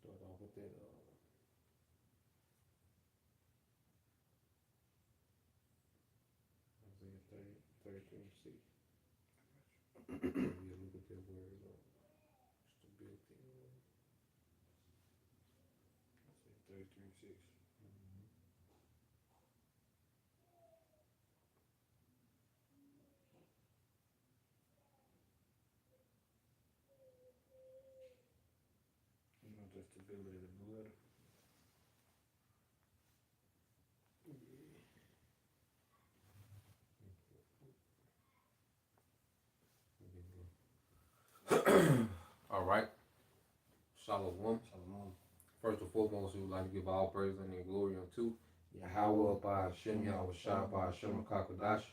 Start off with that. Isaiah 30, 33 and 6. Yeah, look at that word. Stability. Isaiah 33 and 6. Mm-hmm. You know, the stability of the letter. Yeah. All right. Shalom. Shalom. First and foremost, we would like to give all praise and glory unto Yahweh by Hashem, Yahweh Shah by Hashem Kakadash,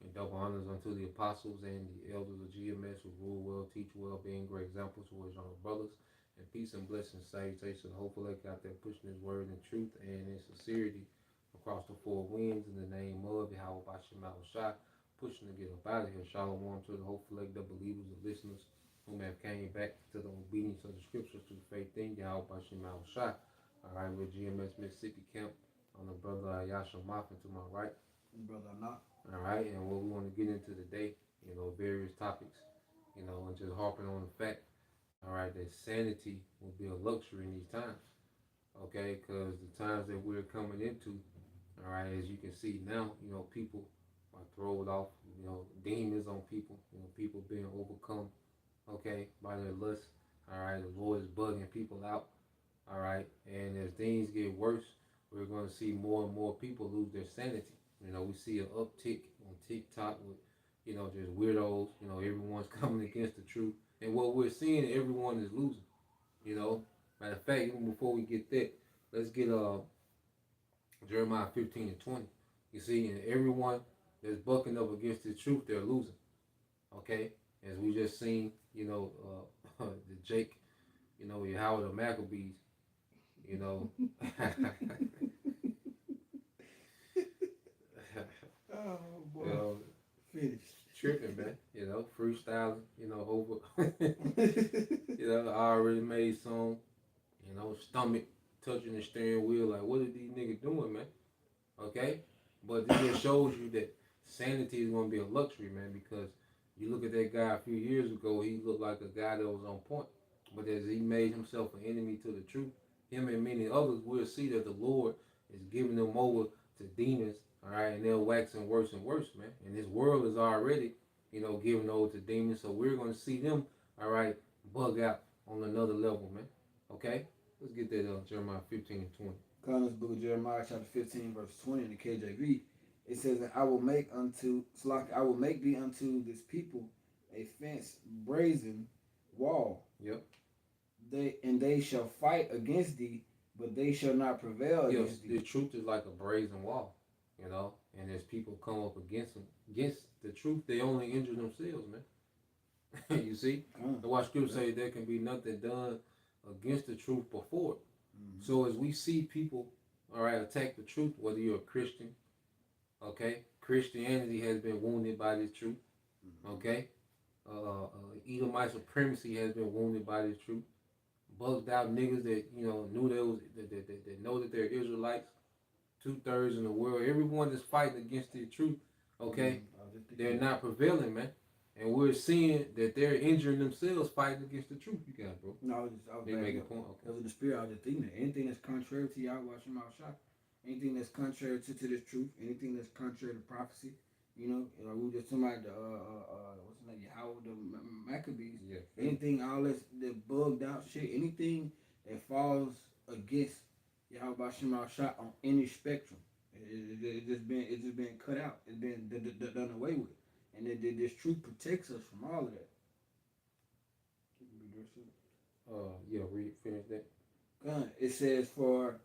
and double honors unto the apostles and the elders of GMS who rule well, teach well, being great examples to his younger brothers. And peace and blessings, salutations, hopefully out there pushing his word in truth and in sincerity across the four winds in the name of Yahweh by Hashem, Yahweh Shah, pushing to get up out of here. Shalom to the hopefully the believers, the listeners, whom have came back to the obedience of the scriptures through faith in Yahweh Bashim Shai. All right, we're GMS Mississippi Camp on the brother Yasha Moffin to my right. Brother, I'm not. All right, and what we want to get into today, various topics, and just harping on the fact, all right, that sanity will be a luxury in these times, okay, because the times that we're coming into, all right, as you can see now, people are thrown off, demons on people, people being overcome, okay, by their lust. All right, the Lord is bugging people out. All right, and as things get worse, we're going to see more and more people lose their sanity. We see an uptick on TikTok with, just weirdos. Everyone's coming against the truth, and what we're seeing, everyone is losing. Matter of fact, even before we get that, let's get Jeremiah 15 and 20. You see, and everyone that's bucking up against the truth, they're losing. Okay, as we just seen, the Jake, Howard the Maccabees, Oh boy, finished. Tripping, man, freestyling, over, I already made song, stomach touching the steering wheel, like, what are these niggas doing, man? Okay, but this just shows you that sanity is going to be a luxury, man, because you look at that guy a few years ago, he looked like a guy that was on point. But as he made himself an enemy to the truth, him and many others will see that the Lord is giving them over to demons, all right, and they're waxing worse and worse, man. And this world is already, giving over to demons, so we're going to see them, all right, bug out on another level, man. Okay? Let's get that Jeremiah 15 and 20. Colossians book of Jeremiah chapter 15 verse 20 in the KJV. It says that I will make thee unto this people a fence brazen wall. Yep. They shall fight against thee, but they shall not prevail against thee. The truth is like a brazen wall, and as people come up against the truth, they only injure themselves, man. You see? That's why scripture say there can be nothing done against the truth before it. Mm-hmm. So as we see people, all right, attack the truth, whether you're a Christian, okay, Christianity has been wounded by this truth, okay, Edomite supremacy has been wounded by this truth, bugged out niggas that knew they was that know that they're Israelites, 2/3 in the world, everyone that's fighting against the truth, okay, they're not prevailing, man. And we're seeing that they're injuring themselves fighting against the truth. You got it, bro. No, I was making a point. Okay. Because of the spirit, I was just thinking that anything that's contrary to Yahweh Shem Shah, anything that's contrary to this truth, anything that's contrary to prophecy, we were just talking about what's the name, Yahweh the Maccabees. Yeah. Anything, all this, the bugged out shit, anything that falls against Yahweh Shem Shah on any spectrum, it's just been cut out. It's been done away with. And this truth protects us from all of that. Finish that. It says, for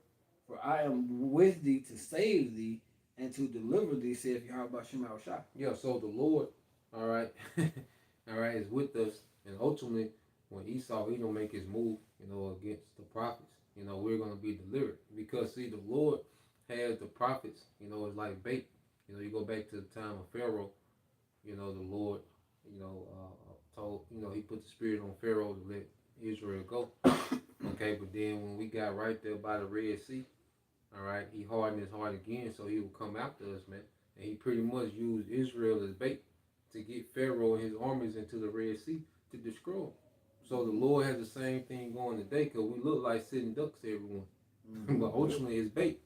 I am with thee to save thee and to deliver thee, saith Yahweh Shem Shah. Yeah, so the Lord, all right, all right, is with us. And ultimately, when Esau, he don't make his move, against the prophets, we're going to be delivered. Because, see, the Lord has the prophets, it's like bait. You go back to the time of Pharaoh, the Lord, told, he put the spirit on Pharaoh to let Israel go. Okay, but then when we got right there by the Red Sea, all right, he hardened his heart again, so he would come after us, man. And he pretty much used Israel as bait to get Pharaoh and his armies into the Red Sea to destroy them. So the Lord has the same thing going today, because we look like sitting ducks, everyone. But ultimately, it's bait.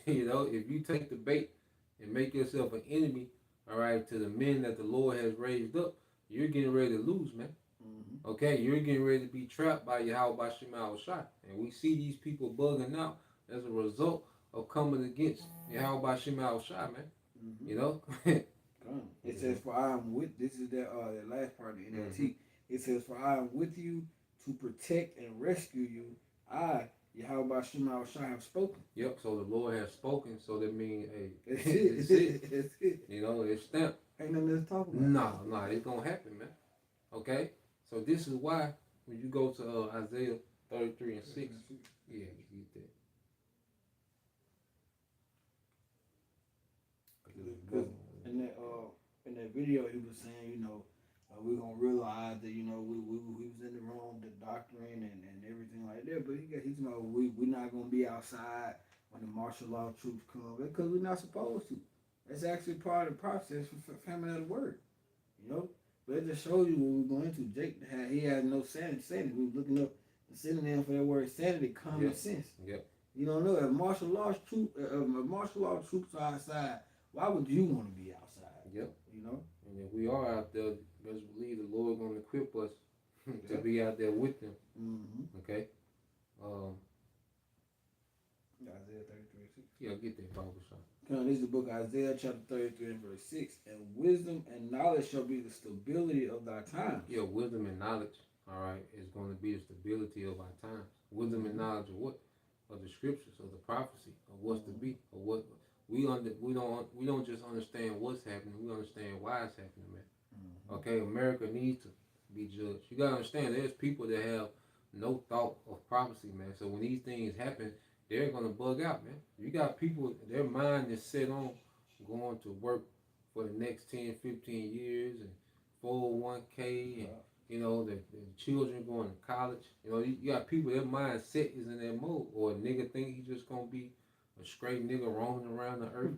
If you take the bait and make yourself an enemy, all right, to the men that the Lord has raised up, you're getting ready to lose, man. Okay, you're getting ready to be trapped by Yahweh by Shema Shai. And we see these people bugging out as a result of coming against Yahweh by Shema Shai, man. You know? It says, "For I am with." This is the last part of the NLT. It says, "For I am with you to protect and rescue you. I, Yahweh Shema Shai, have spoken." Yep. So the Lord has spoken. So that means, hey, That's it. it's it. That's it. It's stamped. Ain't nothing else to talk about. Nah, it's gonna happen, man. Okay. So this is why when you go to Isaiah 33 and 6, yeah, you get that. Because in that video, he was saying, we're gonna realize that we was in the wrong, the doctrine and everything like that. But he's we're not gonna be outside when the martial law troops come because we're not supposed to. That's actually part of the process for family of the word, But it just shows you what we're going into. Jake he had no sanity. We were looking up the synonym for that word sanity, common sense. Yep. You don't know if martial law troops are outside. Why would you want to be outside? Yep. And if we are out there, let's believe the Lord gonna equip us to be out there with them. Okay. Isaiah 33:6. Yeah, get that Bible shot. This is the book of Isaiah chapter 33 and verse 6. And wisdom and knowledge shall be the stability of thy times. Yeah, wisdom and knowledge, all right, is going to be the stability of our times. Wisdom and knowledge of what? Of the scriptures, of the prophecy, of what's to be, of what we don't just understand what's happening. We understand why it's happening, man. Okay, America needs to be judged. You gotta understand, there's people that have no thought of prophecy, man. So when these things happen, they're gonna bug out, man. You got people, their mind is set on going to work for the next 10, 15 years and 401k and the children going to college. You got people, their mindset is in that mode. Or a nigga think he just gonna be a straight nigga roaming around the earth.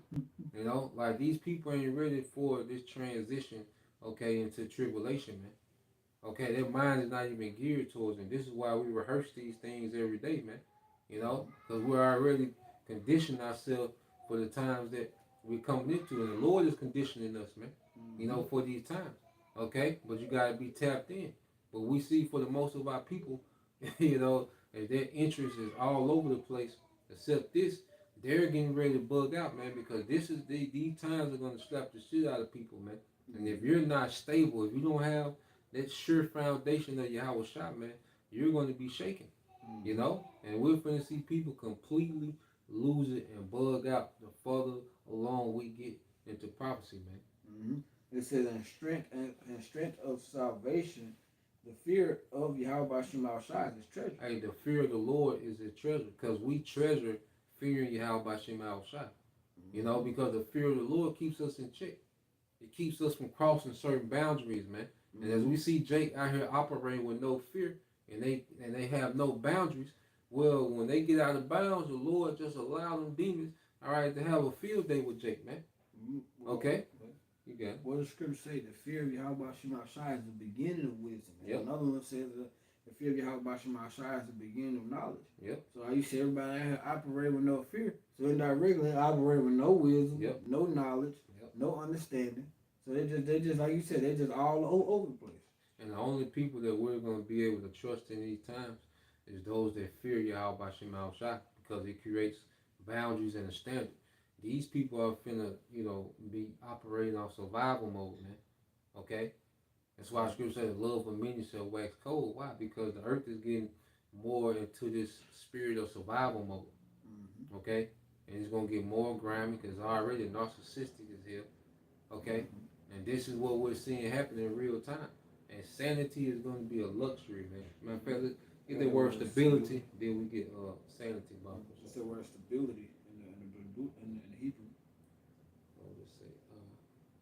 Like these people ain't ready for this transition, okay, into tribulation, man. Okay, their mind is not even geared towards it. This is why we rehearse these things every day, man. Because we're already conditioning ourselves for the times that we're coming into. And the Lord is conditioning us, man, for these times. Okay? But you got to be tapped in. But we see for the most of our people, if their interest is all over the place, except this, they're getting ready to bug out, man, because these times are going to slap the shit out of people, man. And if you're not stable, if you don't have that sure foundation of Yahweh Shah, man, you're going to be shaken. And we're going to see people completely lose it and bug out the further along we get into prophecy, man. It says, in strength of salvation, the fear of Yahweh Shema Shai is treasure. Hey, the fear of the Lord is a treasure, because we treasure fearing Yahweh Shema Shai. Because the fear of the Lord keeps us in check. It keeps us from crossing certain boundaries, man. And as we see Jake out here operating with no fear, and they have no boundaries, well, when they get out of bounds, the Lord just allow them demons, all right, to have a field day with Jake, man. Okay? You got it. What does the scripture say? The fear of Yahweh Shema Shai is the beginning of wisdom. Yep. Another one says the fear of Yahweh Shema Shai is the beginning of knowledge. Yep. So you see everybody out here operate with no fear. So indirectly operate with no wisdom, no knowledge, no understanding. So they just like you said, they're just all over the place. And the only people that we're going to be able to trust in these times is those that fear Yahweh Shema Shai, because it creates boundaries and a standard. These people are finna, be operating off survival mode, man. Okay? That's why scripture says the love of many shall wax cold. Why? Because the earth is getting more into this spirit of survival mode. Okay? And it's going to get more grimy because already narcissistic as hell. Okay? And this is what we're seeing happen in real time. And sanity is going to be a luxury, man. Matter of fact, let's get the word stability, then we get sanity. It's the word stability in the Hebrew. Let's say,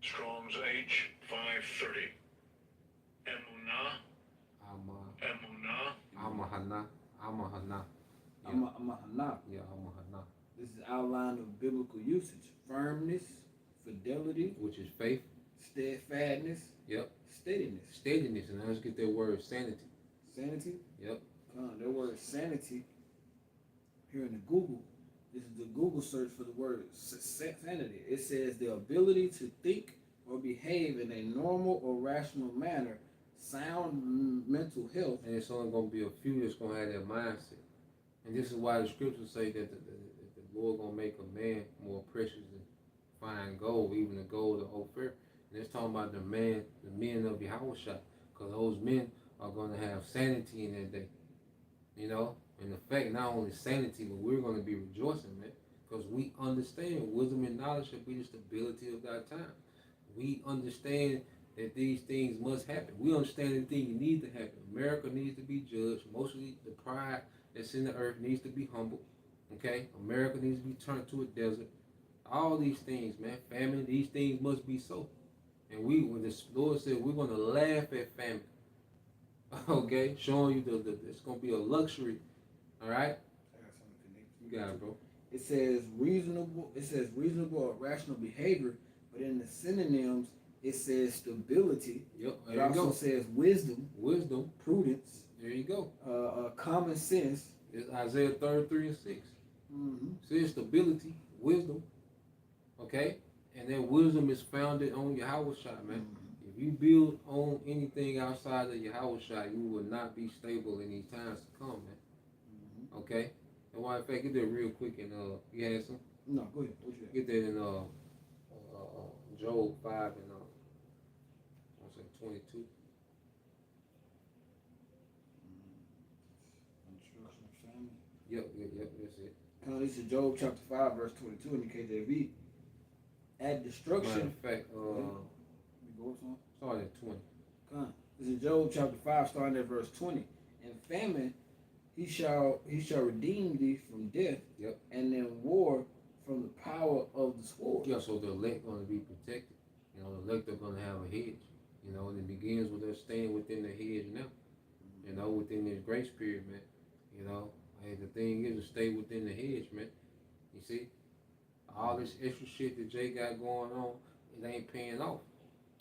Strong's H 530. Emunah. Amahana. Amahana. Yeah, Amahana. yeah, Amahana. This is outline of biblical usage: firmness, fidelity, Which is faith. steadfastness, Yep. steadiness. Steadiness, and now let's get that word sanity. Sanity. Yep. That word sanity here in the Google. This is the Google search for the word sanity. It says the ability to think or behave in a normal or rational manner, sound mental health. And it's only going to be a few that's going to have that mindset. And this is why the scriptures say that the Lord going to make a man more precious than fine gold, even the gold of Ophir. And it's talking about the men of Yahushua, because those men are going to have sanity in that day. You know, and the fact not only sanity, but we're going to be rejoicing, man, because we understand wisdom and knowledge should be the stability of our time. We understand that these things must happen. We understand that things need to happen. America needs to be judged. Mostly the pride that's in the earth needs to be humbled. Okay? America needs to be turned to a desert. All these things, man. Famine, these things must be so. And when the Lord said we're going to laugh at famine, okay? Showing you it's going to be a luxury. All right? You got it, bro. It says reasonable or rational behavior, but in the synonyms, it says stability. Yep. It also says wisdom, prudence. There you go. Common sense. It's Isaiah 33:6. Mm-hmm. It says stability, wisdom. Okay? And that wisdom is founded on Yahushua, man. Mm-hmm. If you build on anything outside of Yahushua, you will not be stable in these times to come, man. Mm-hmm. Okay? And why, in fact, get that real quick and you had some? No, go ahead. What you Get that in Job 5 and I want to say 22. Instruction of family. Yep, that's it. This is Job chapter 5, verse 22 in the KJV. At destruction. Matter of fact, start at 20. This is Job chapter 5, starting at verse 20. In famine, he shall redeem thee from death. Yep. And in war from the power of the sword. Yeah, so the elect going to be protected. You know, the elect are going to have a hedge. You know, and it begins with us staying within the hedge now. You know, within this grace period, man. You know, hey, the thing is to stay within the hedge, man. You see? All this extra shit that Jay got going on, it ain't paying off.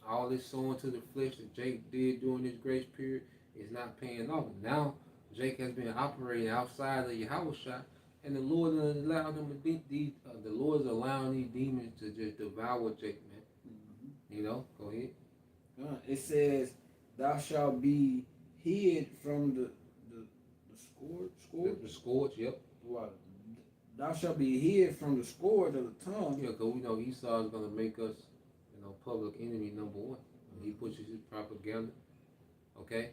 All this sowing to the flesh that Jake did during this grace period is not paying off. Now, Jake has been operating outside of Yahushua, and the Lord allowed them to the Lord is allowing these demons to just devour Jake, man. Mm-hmm. You know, go ahead. It says, "Thou shalt be hid from the scourge." The scourge, yep. What? Thou shalt be hid from the scourge of the tongue. Yeah, because we know Esau is going to make us, public enemy number one. He pushes his propaganda. Okay?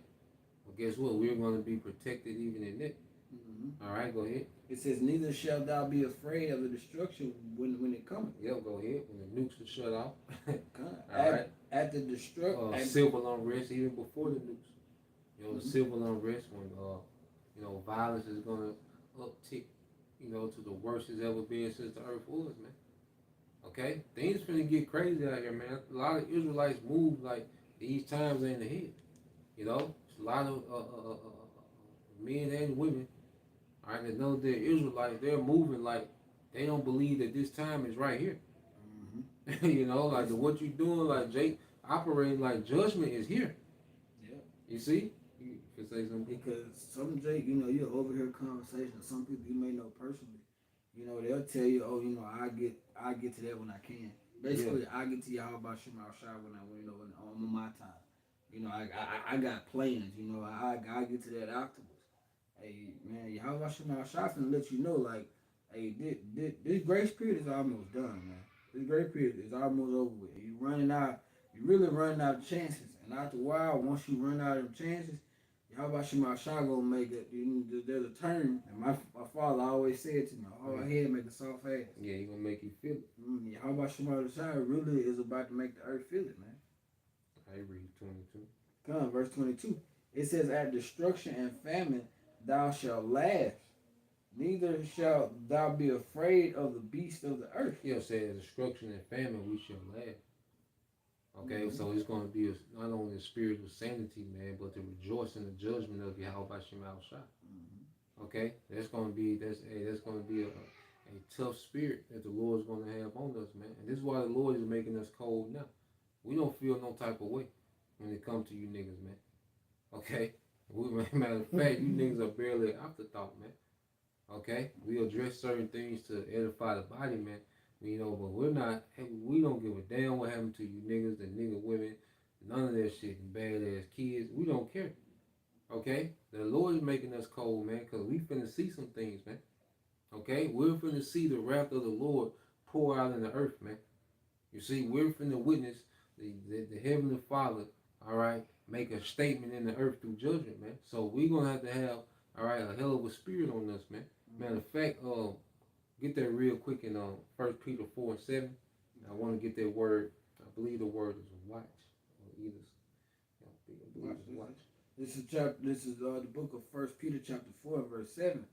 Well, guess what? We're going to be protected even in that. Mm-hmm. All right, go ahead. It says, "Neither shalt thou be afraid of the destruction when it cometh." Yep, go ahead. When the nukes are shut off. All right. At the destruction. Civil unrest, even before the nukes. The civil unrest when, violence is going to uptick, to the worst it's ever been since the earth was, man. Okay? Things finna get crazy out here, man. A lot of Israelites move like these times ain't ahead. It's a lot of men and women, all right, that know they're Israelites, they're moving like they don't believe that this time is right here. Mm-hmm. Like what you doing, like Jake operating like judgment is here. Yeah. You see? You can say something. Because some Jake, you overhear conversations, some people you may know personally. They'll tell you, I get to that when I can. Basically, I get to y'all about Shemal Shai when on my time. I got plans. I get to that afterwards. Hey man, y'all about Shemal Shai finna let you know, like, hey, this grace period is almost done, man. This grace period is almost over with. You really running out of chances. And after a while, once you run out of chances, how about Shemal Shai gonna make it? There's a term, and my father always said to me, "Hard head make a soft ass." Yeah, he gonna make you feel it. How about Shemal Shai really is about to make the earth feel it, man. I read 22. Come on, verse 22. It says, "At destruction and famine thou shalt laugh, neither shalt thou be afraid of the beast of the earth." Yeah, it says destruction and famine we shall laugh. Okay, mm-hmm. So it's going to be not only a spirit of sanity, man, but to rejoice in the judgment of Yahweh Shemal Shai. Mm-hmm. Okay, that's gonna be a tough spirit that the Lord's gonna have on us, man. And this is why the Lord is making us cold now. We don't feel no type of way when it comes to you niggas, man. Okay, matter of fact, you niggas are barely an afterthought, man. Okay, we address certain things to edify the body, man. But we're not. We don't give a damn what happened to you niggas, the nigga women, none of that shit, and badass kids. We don't care. Okay, the Lord is making us cold, man, because we finna see some things, man. Okay, we're finna see the wrath of the Lord pour out in the earth, man. You see, we're finna witness the Heavenly Father, all right, make a statement in the earth through judgment, man. So we're gonna have to have, all right, a hell of a spirit on us, man. Matter of fact, get that real quick in 1 Peter 4:7. I want to get that word. I believe the word is watch, or either. I believe it's watch. This is the book of 1 Peter chapter 4 verse 7.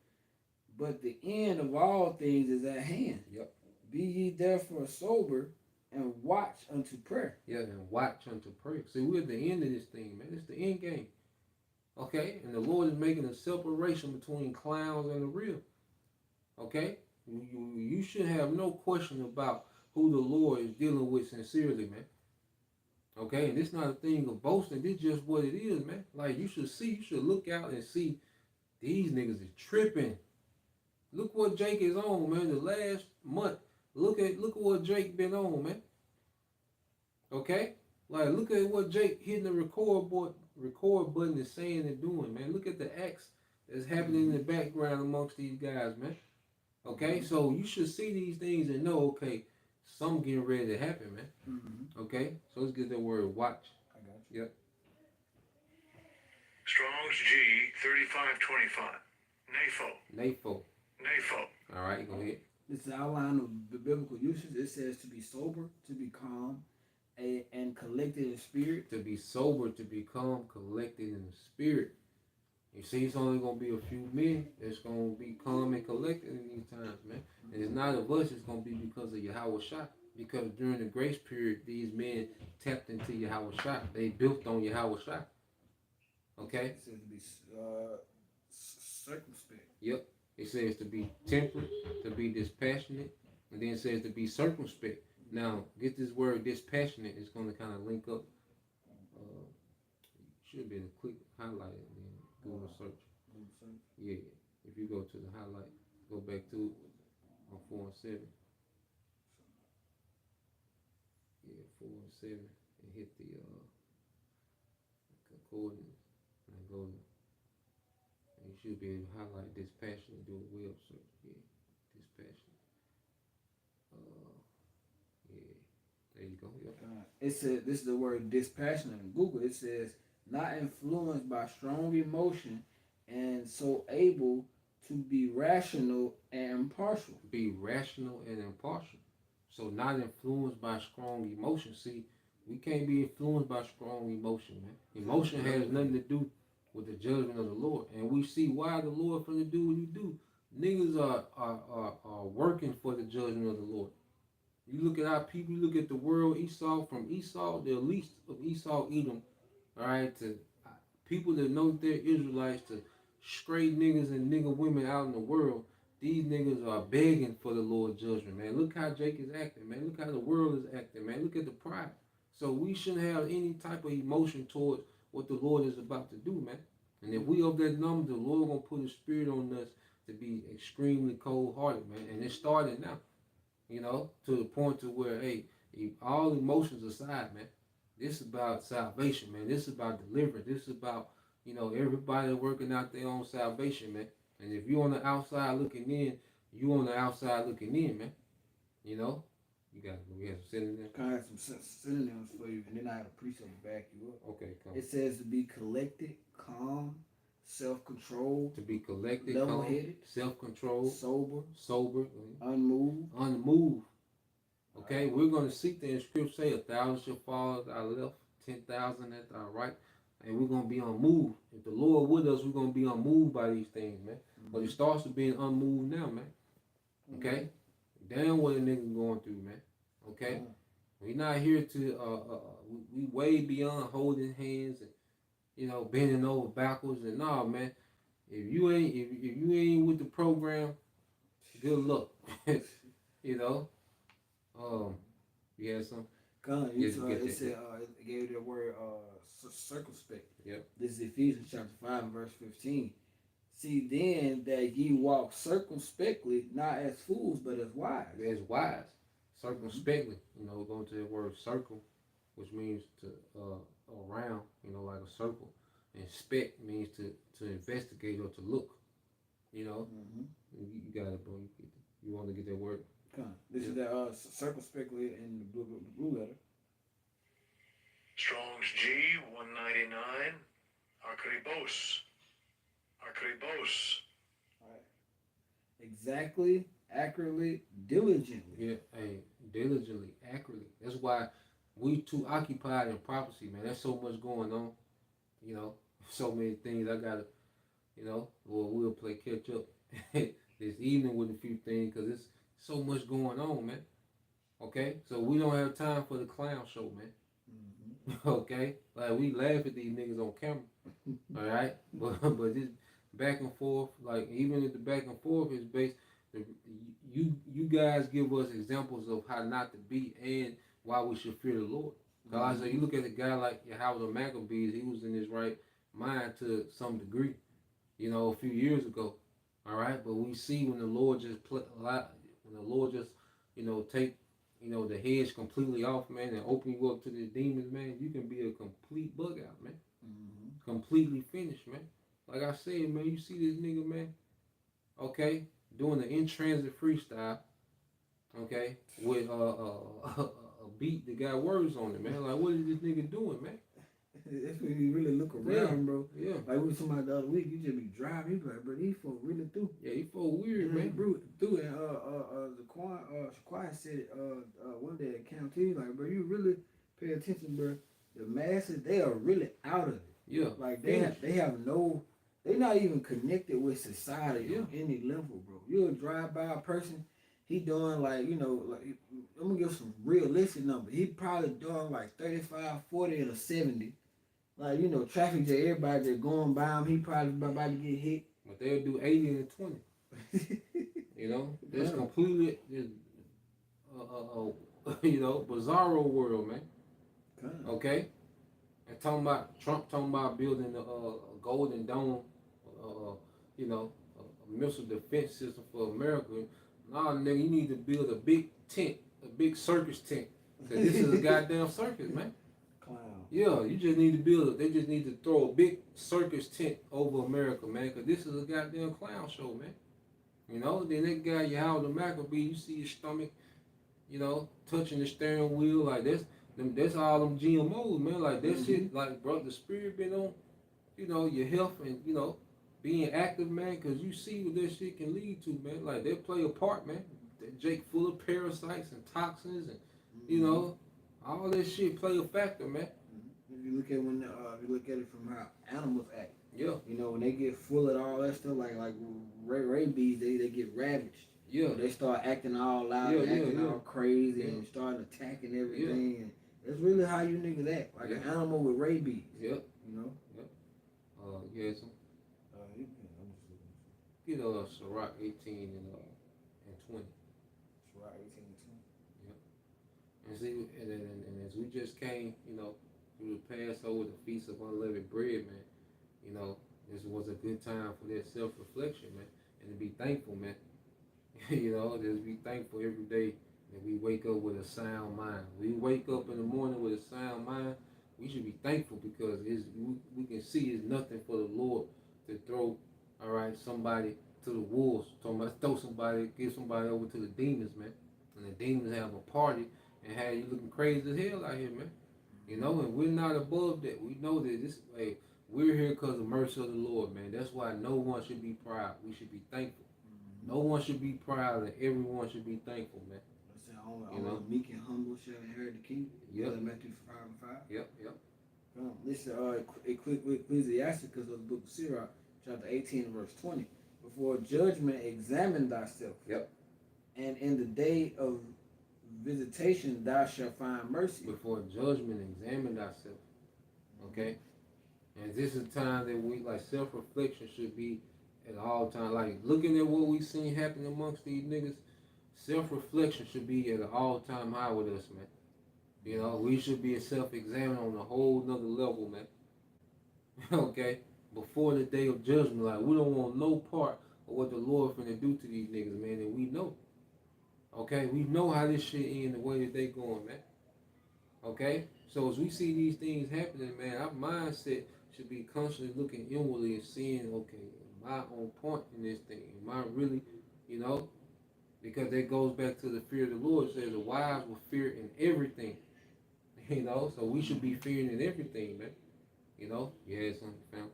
But the end of all things is at hand. Yep. Be ye therefore sober and watch unto prayer. Yeah, and watch unto prayer. See, we're at the end of this thing, man. It's the end game. Okay? And the Lord is making a separation between clowns and the real. Okay? You should have no question about who the Lord is dealing with sincerely, man. Okay? And it's not a thing of boasting. This is just what it is, man. Like, you should look out and see these niggas is tripping. Look what Jake is on, man. The last month. Look at what Jake been on, man. Okay? Like, look at what Jake hitting the record button is saying and doing, man. Look at the acts that's happening in the background amongst these guys, man. Okay? So you should see these things and know, okay, something getting ready to happen, man. Mm-hmm. Okay? So let's get that word watch. I got you. Yep. Strong's G 3525. NAFO. NAFO. All right, go ahead. This is the outline of the biblical usage. It says to be sober, to be calm, and collected in spirit. To be sober, to become collected in the spirit. You see, it's only going to be a few men that's going to be calm and collected in these times, man. And it's not of us, it's going to be because of Yahweh Shah. Because during the grace period, these men tapped into Yahweh Shah. They built on Yahweh Shah. Okay? It says to be circumspect. Yep. It says to be temperate, to be dispassionate, and then it says to be circumspect. Now, get this word dispassionate. It's going to kind of link up. Should be a quick highlight and then Google search. Yeah. If you go to the highlight, go back to it on 4 and 7. Yeah, 4 and 7, and hit the coordinates, and go to. You should be able to highlight dispassionate, do a web search. Yeah, dispassionate. Yeah, there you go. Yep. It says, this is the word dispassionate in Google. It says, not influenced by strong emotion and so able to be rational and impartial. Be rational and impartial. So not influenced by strong emotion. See, we can't be influenced by strong emotion, man. Emotion has nothing to do with the judgment of the Lord. And we see why the Lord finna do what he do. Niggas are working for the judgment of the Lord. You look at our people, you look at the world, from Esau, the least of Esau, Edom, all right, to people that know they're Israelites, to straight niggas and nigga women out in the world. These niggas are begging for the Lord's judgment, man. Look how Jake is acting, man. Look how the world is acting, man. Look at the pride. So we shouldn't have any type of emotion towards what the Lord is about to do, man. And if we of that number, the Lord gonna put a spirit on us to be extremely cold-hearted, man. And it's starting now, to the point to where, hey, all emotions aside, man, this is about salvation, man. This is about deliverance. This is about, everybody working out their own salvation, man. And if you're on the outside looking in, you on the outside looking in, man. We have some synonyms. I have some synonyms for you, and then I have a precept to back you up. Okay, come. It says to be collected, calm, self-controlled. To be collected, level-headed, self-controlled, sober, unmoved. Okay, we're going to seek the scripture say 1,000 shall fall at our left, 10,000 at our right, and we're going to be unmoved. If the Lord with us, we're going to be unmoved by these things, man. Mm-hmm. But it starts with being unmoved now, man. Okay? Mm-hmm. Damn what a nigga going through, man. Okay? Mm-hmm. We're not here to, we way beyond holding hands and, bending over backwards and all, man. if you ain't with the program, good luck. You know. Um, you had some. Con, you Yes, saw get it that. said it gave you the word circumspect. Yep. This is Ephesians chapter 5 verse 15. See then that ye walk circumspectly, not as fools, but as wise. As wise, Mm-hmm. circumspectly. Going to the word circle, which means to around. Like a circle. And spec means to investigate or to look. You know, Mm-hmm. you got it, bro. You want to get that word? Con. This Yeah. is the circumspectly in the blue letter. Strong's G 199. Akribos. Akribos. All right. Exactly, accurately, diligently. Yeah. Hey, diligently, accurately. That's why we too occupied in prophecy, man. There's so much going on. You know, so many things I gotta. Well, we'll play catch up this evening with a few things because it's so much going on, man. Okay, so we don't have time for the clown show, man. Mm-hmm. Okay, like we laugh at these niggas on camera, all right, but this back and forth, like even if the back and forth is based, the, you guys give us examples of how not to be and why we should fear the Lord. Cause you look at a guy like Howard the Maccabees, he was in his right mind to some degree, a few years ago. All right, but we see when the Lord just when the Lord just, take, the hedge completely off, man, and open you up to the demons, man, you can be a complete bug out, man. Mm-hmm. Completely finished, man. Like I said, man, you see this nigga, man, okay, doing the in transit freestyle, okay, with a beat that got words on it, man. Like, what is this nigga doing, man? That's when you really look Yeah, around, bro. yeah. Like we were talking about the other week, you just be driving, you be like, bro, these folks really through. Yeah, he felt weird, man. Bro, through and the choir said it one day at Camp T, like, bro, you really pay attention, bro. The masses, they are really out of it. Yeah, like they have no, they're not even connected with society on any level, bro. You'll drive by a person, he doing like, like, I'm gonna give some realistic number. He probably doing like 35, 40, and a 70. Like, traffic to everybody that's going by him, he probably about to get hit. But they'll do 80 and 20. That's completely, bizarro world, man. Okay? And Trump talking about building a golden dome, a missile defense system for America. Nah, nigga, you need to build a big tent, a big circus tent. Cause this is a goddamn circus, man. Clown. Yeah, you just need to build it. They just need to throw a big circus tent over America, man. Cause this is a goddamn clown show, man. Then that guy, Howard the Maccabee, you see his stomach, touching the steering wheel. Like, that's all them GMOs, man. Like, that shit, like, bro, the spirit been on, your health and, being active, man. Cause you see what that shit can lead to, man. Like, they play a part, man. That Jake full of parasites and toxins and, all that shit play a factor, man. If you look at if you look at it from how animals act, Yeah. When they get full of all that stuff, like rabies, they get ravaged. Yeah. They start acting all loud, acting all crazy, and start attacking everything. And that's really how you niggas act, like an animal with rabies. Yep. Yep. You had some. Ciroc 18 and 20. Ciroc 18 and 20. Yep. And see, and as we just came, through the Passover, the Feast of Unleavened Bread, man, this was a good time for that self-reflection, man, and to be thankful, man. Just be thankful every day that we wake up with a sound mind. We wake up in the morning with a sound mind. We should be thankful because we can see it's nothing for the Lord to throw, all right, somebody to the wolves. Talking about give somebody over to the demons, man. And the demons have a party and have you looking crazy as hell out here, man. And we're not above that. We know that we're here because of the mercy of the Lord, man. That's why no one should be proud. We should be thankful. No one should be proud, and everyone should be thankful, man. Only meek and humble shall inherit the kingdom. Yep. Matthew 5 and 5. Yep. Listen, Ecclesiasticus of the book of Sirach, chapter 18 verse 20. Before judgment examine thyself. Yep. And in the day of visitation thou shalt find mercy. Before judgment examine thyself. Okay? And this is a time that we, like, self-reflection should be at all times. Like looking at what we seen happen amongst these niggas, self-reflection should be at an all-time high with us, man. You know, we should be self-examining on a whole nother level, man. Okay? Before the day of judgment, like we don't want no part of what the Lord finna do to these niggas, man, and we know. Okay? We know how this shit end the way that they going, man. Okay? So as we see these things happening, man, our mindset should be constantly looking inwardly and seeing, okay, am I on point in this thing? Am I really, you know? Because that goes back to the fear of the Lord. It says the wise will fear in everything. You know, so we should be fearing in everything, man. You know, you had something found.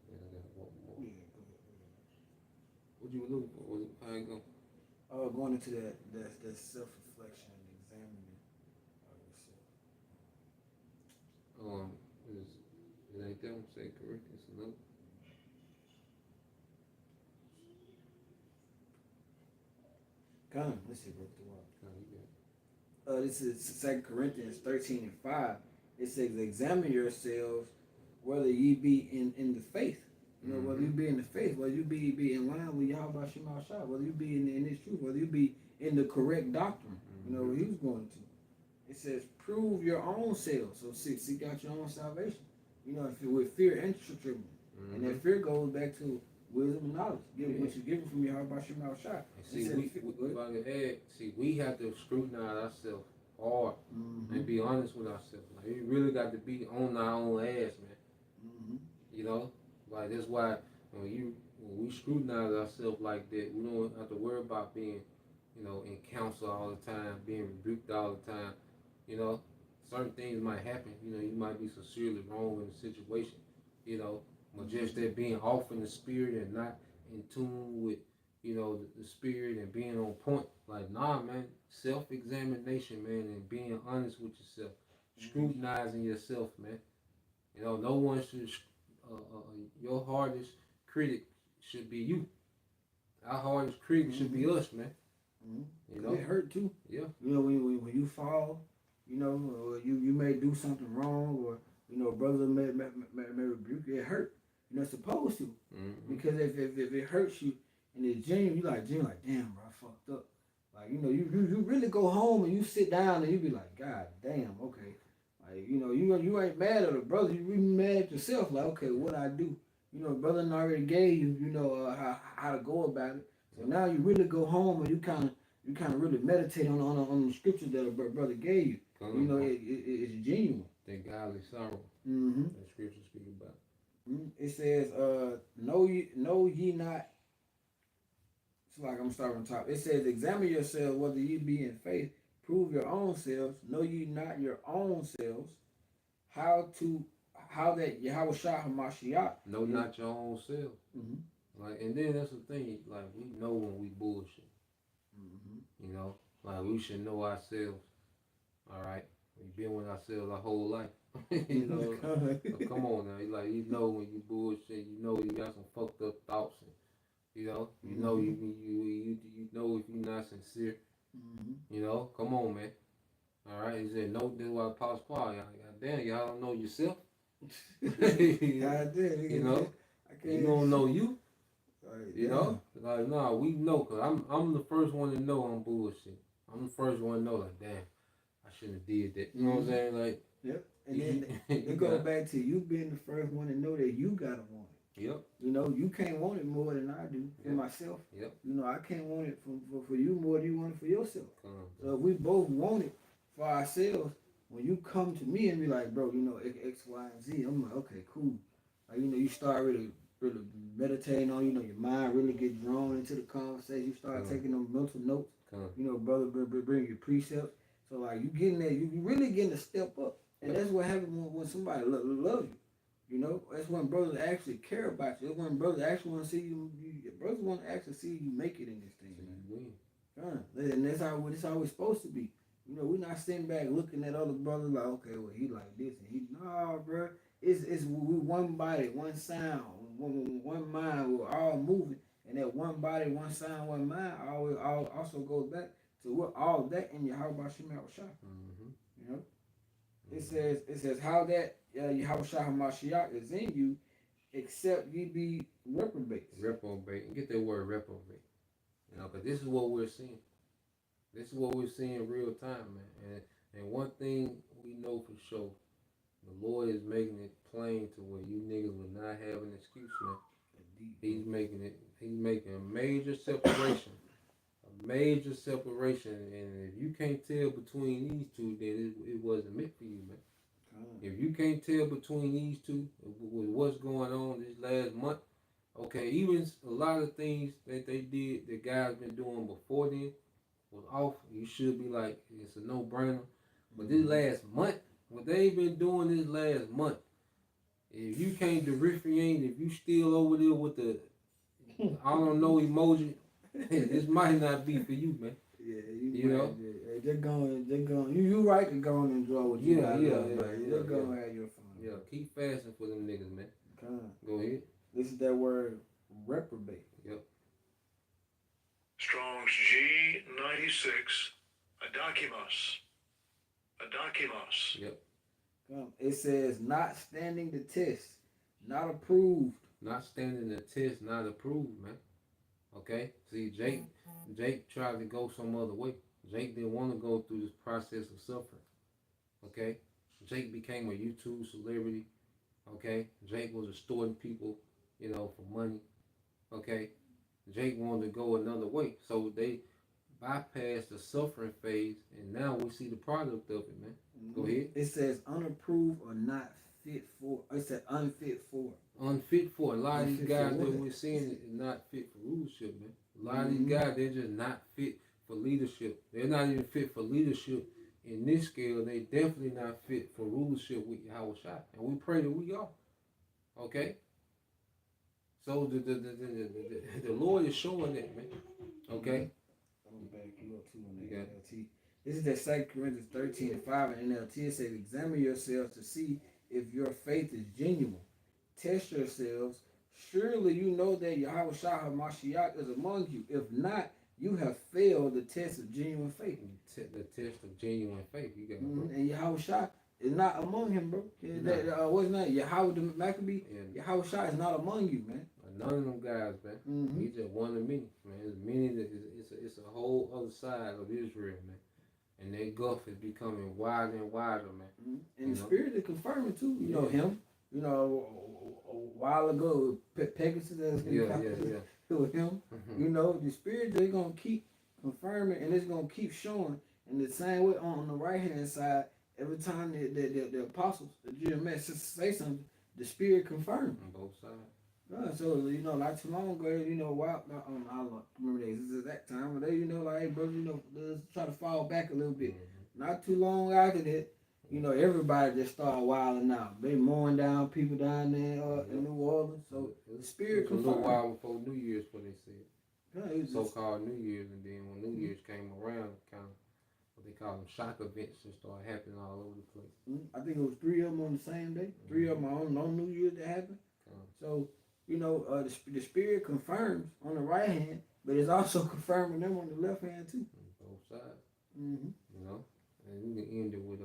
Yeah, I got one more. Yeah, go ahead. What you looking for? What, how you go? Going into that self reflection and examining yourself. Um, is it ain't them? Say Corinthians, no. Come, let's see, bro. No, you got This is 2 Corinthians 13:5. It says, examine yourselves whether ye be in the faith. You know, whether you be in the faith, whether you be in line with Yahweh Shema Shah, whether you be in this truth, whether you be in the correct doctrine. You know, what he was going to. It says, prove your own selves. So seek out your own salvation. You know, if you with fear and trembling. And that fear goes back to wisdom and knowledge. What you given from Yahweh Shema Shah. See, if I could add, we have to scrutinize ourselves hard and be honest with ourselves. Like, we really got to be on our own ass, man. You know, like that's why when we scrutinize ourselves like that, we don't have to worry about being, you know, in counsel all the time, being rebuked all the time. You know, certain things might happen. You know, you might be sincerely wrong in a situation. You know, but just that being off in the spirit and not in tune with, you know, the spirit and being on point. Like, nah, man, self-examination, man, and being honest with yourself, scrutinizing yourself, man. You know, no one should. Your hardest critic should be you. Our hardest critic should be us, man. You know, it hurt too. Yeah. You know, when you fall, you know, or you may do something wrong, or you know, brother may rebuke you. It hurt. You're not supposed to, because if it hurts you and it's genuine, you like, damn, bro, I fucked up. Like, you know, you really go home and you sit down and you be like, God damn, okay. Like, you know, you ain't mad at the brother, you really mad at yourself. Like, okay, what I do? You know, brother already gave you, you know, how to go about it. So now you really go home and you kind of really meditate on the scriptures that a brother gave you. You know, it's genuine. That godly sorrow. That scripture speak about. It says, know ye not. It's like I'm starting on top. It says, examine yourselves whether ye be in faith. Prove your own selves. Know ye not your own selves. How that Yahweh Shah HaMashiach. Know not your own self. Like, and then that's the thing. Like, we know when we bullshit. You know, like we should know ourselves. All right, we've been with ourselves our whole life. You know, so come on now. Like, you know when you bullshit. You know you got some fucked up thoughts. And, you know, you know you know if you're not sincere. You know, come on, man. All right, he said, no, this is why Apostle Paul, y'all, goddamn, y'all don't know yourself. God damn, you know, you don't know you. You know, like, nah, we know, cause I'm the first one to know I'm bullshit. I'm the first one to know, like, damn, I shouldn't have did that. You know what I'm saying? Like, yep. And then it goes back to you being the first one to know that you gotta want it. Yep. You know, you can't want it more than I do for myself. Yep. You know, I can't want it for you more than you want it for yourself. So if we both want it for ourselves, when you come to me and be like, bro, you know, X, Y, and Z, I'm like, okay, cool. Like, you know, you start really meditating on, you know, your mind really get drawn into the conversation. You start taking them mental notes. You know, brother, bring your precepts. So, like, you getting there, you really getting to step up. And that's what happens when somebody love you. You know, that's when brothers actually care about you. That's when brothers actually want to see you. Brothers want to actually see you make it in this thing, man. And that's how it's always supposed to be. You know, we're not sitting back looking at other brothers like, okay, well, he like this and he, nah, bro. It's we one body, one sound, one mind. We're all moving, and that one body, one sound, one mind all also goes back to what all that in Yahweh Shema Shah. You know, it says how that Yahweh Shah HaMashiach is in you. except ye be reprobates. Reprobate. And get that word reprobate. You know, because this is what we're seeing. This is what we're seeing in real time, man. And one thing we know for sure, the Lord is making it plain to where you niggas will not have an excuse, man. He's making it. He's making a major separation. A major separation. And if you can't tell between these two, then it wasn't meant for you, man. If you can't tell between these two, with what's going on this last month, okay, even a lot of things that they did, the guys been doing before then, was off. You should be like, it's a no-brainer. But this last month, what they been doing this last month, if you can't differentiate, if you still over there with the I don't know emoji, this might not be for you, man. Yeah, you know. They're going. You right to go and enjoy what you got. They're going to have your fun. Yeah, keep fasting for them niggas, man. Go ahead. This is that word reprobate. Yep. Strong's G96. Adakimas. Adakimas. Yep. It says not standing the test, not approved. Not standing the test, not approved, man. Okay? See, Jake tried to go some other way. Jake didn't want to go through this process of suffering. Okay? Jake became a YouTube celebrity. Okay? Jake was extorting people, you know, for money. Okay? Jake wanted to go another way. So they bypassed the suffering phase, and now we see the product of it, man. Go ahead. It says unapproved or not fit for. It said unfit for. Unfit for. A lot of these guys that we're seeing is not fit for rulership, man. A lot of these guys, they're just not fit for leadership. They're not even fit for leadership in this scale. They definitely not fit for rulership with Yahweh Shai. And we pray that we are. Okay? So the Lord is showing that, man. Okay? I'm going to back you up too on the NLT. This is that 2 Corinthians 13:5 in NLT. It says, examine yourselves to see if your faith is genuine. Test yourselves. Surely you know that Yahweh Shai HaMashiach is among you. If not, you have failed the test of genuine faith. The test of genuine faith. You got And Yahweh Shai is not among him, bro. What's that? Yahweh the Maccabee? Yahweh Shai is not among you, man. None of them guys, man. He's just one of many, man. There's many that it's a whole other side of Israel, man. And that gulf is becoming wider and wider, man. And the Spirit is confirming too. You know him. You know, a while ago, Pegasus with him. You know, the Spirit, they're going to keep confirming and it's going to keep showing. And the same way on the right hand side, every time the apostles, the GMS say something, the Spirit confirmed. On both sides. So, you know, not too long ago, you know, I don't remember days, this is that time, but they, you know, like, hey, brother, you know, let's try to fall back a little bit. Not too long after that, you know, everybody just started wilding out. They mowing down people down there in New Orleans. So the Spirit confirmed. A little while before New Year's, what they said. Yeah, so-called New Year's, and then when New Year's came around, kind of what they call them shock events just started happening all over the place. I think it was 3 of them on the same day. 3 of them on New Year's that happened. So, you know, the Spirit confirms on the right hand, but it's also confirming them on the left hand too. Both sides. You know, and we can end it with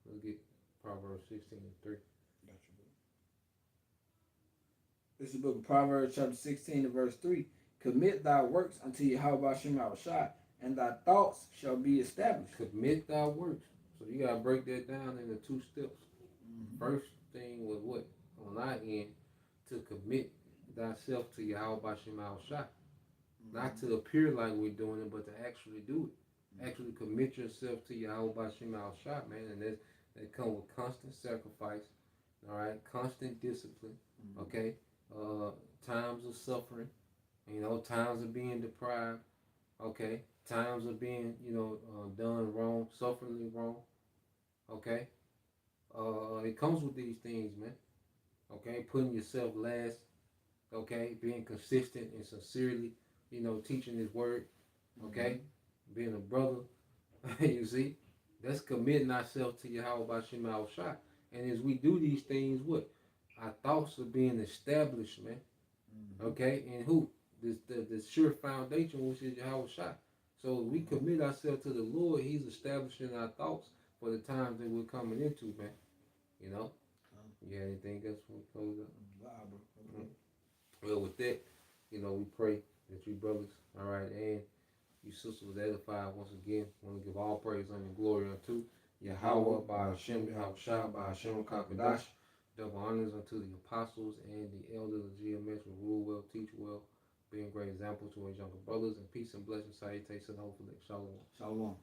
let's get Proverbs 16:3. This is the book of Proverbs chapter 16 and verse 3. Commit thy works unto Yahweh Shai, and thy thoughts shall be established. Commit thy works. So you gotta break that down into 2 steps. First thing was what? On our end, to commit thyself to Yahweh Shai. Not to appear like we're doing it, but to actually do it. Actually commit yourself to Yahweh Shai, man. And that comes with constant sacrifice, all right? Constant discipline, okay? Times of suffering, you know, times of being deprived, okay? Times of being, you know, done wrong, sufferingly wrong, okay? It comes with these things, man, okay? Putting yourself last, okay? Being consistent and sincerely, you know, teaching his word, okay? Being a brother, you see? That's committing ourselves to Yahweh Shai. And as we do these things, what? Our thoughts are being established, man. Okay? And who? The sure foundation, which is Yahweh Shai. So we commit ourselves to the Lord, he's establishing our thoughts for the times that we're coming into, man. You know? You got anything else when we close up? Nah, bro. Okay. Well, with that, we pray that you brothers, all right, and you sisters was edified once again. Want to give all praise and glory unto Yahweh, by Hashem, Yahushua, by Hashem, Kakadash. Double honors unto the apostles and the elders of GMS who rule well, teach well, being great example to our younger brothers, and peace and blessings, salutation, hopefully. Shalom. Shalom.